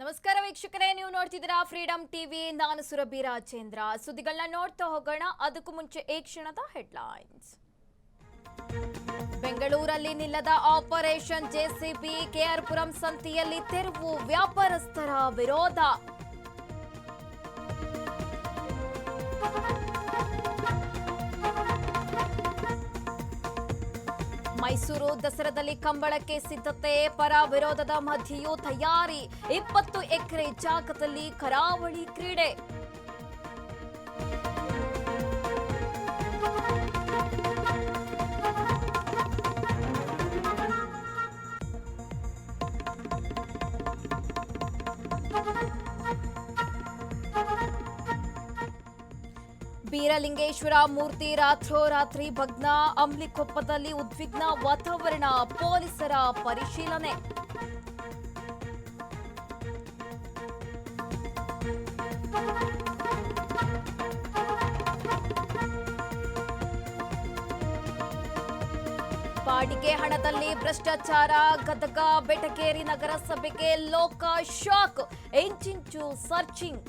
ನಮಸ್ಕಾರ ವೀಕ್ಷಕರೇ, ನೀವು ನೋಡ್ತಿದ್ದೀರಾ ಫ್ರೀಡಂ ಟಿವಿ. ನಾನು ಸುರಭಿ ರಾಜೇಂದ್ರ. ಸುದ್ದಿಗಳನ್ನ ನೋಡ್ತಾ ಹೋಗೋಣ. ಅದಕ್ಕೂ ಮುಂಚೆ ಈ ಕ್ಷಣದ ಹೆಡ್ಲೈನ್ಸ್. ಬೆಂಗಳೂರಲ್ಲಿ ನಿಲ್ಲದ ಆಪರೇಷನ್ ಜೆಸಿಬಿ, ಕೆಆರ್ಪುರಂ ಸಂತೆಯಲ್ಲಿ ತೆರವು, ವ್ಯಾಪಾರಸ್ಥರ ವಿರೋಧ. ಮೈಸೂರು ದಸರಾದಲ್ಲಿ ಕಂಬಳಕ್ಕೆ ಸಿದ್ಧತೆ, ಪರ ವಿರೋಧದ ಮಧ್ಯೆಯೂ ತಯಾರಿ. 20 ಎಕರೆ ಜಾಗದಲ್ಲಿ ಕರಾವಳಿ ಕ್ರೀಡೆ. ಬೀರಲಿಂಗೇಶ್ವರ ಮೂರ್ತಿ ರಾತ್ರೋರಾತ್ರಿ ಭಗ್ನ, ಅಮ್ಲಿಕೊಪ್ಪದಲ್ಲಿ ಉದ್ವಿಗ್ನ ವಾತಾವರಣ, ಪೊಲೀಸರ ಪರಿಶೀಲನೆ. ಬಾಡಿಗೆ ಹಣದಲ್ಲಿ ಭ್ರಷ್ಟಾಚಾರ, ಗದಗ ಬೆಟಗೇರಿ ನಗರಸಭೆಗೆ ಲೋಕ ಶಾಕ್, ಇಂಚಿಂಚು ಸರ್ಚಿಂಗ್.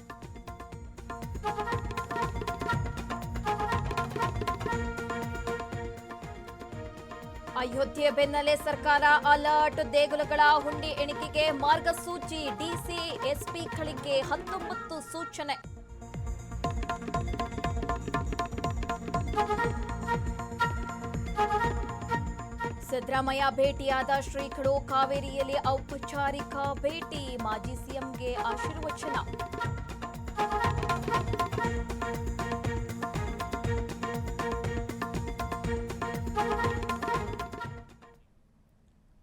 ಅಯೋಧ್ಯೆ ಬೆನ್ನಲ್ಲೇ ಸರ್ಕಾರ ಅಲರ್ಟ್, ದೇಗುಲಗಳ ಹುಂಡಿ ಎಣಿಕೆಗೆ ಮಾರ್ಗಸೂಚಿ, ಡಿಸಿ ಎಸ್ಪಿಗಳಿಗೆ 19 ಸೂಚನೆ. ಸಿದ್ದರಾಮಯ್ಯ ಭೇಟಿಯಾದ ಶ್ರೀಗಳು, ಕಾವೇರಿಯಲ್ಲಿ ಔಪಚಾರಿಕ ಭೇಟಿ, ಮಾಜಿ ಸಿಎಂಗೆ ಆಶೀರ್ವಚನ.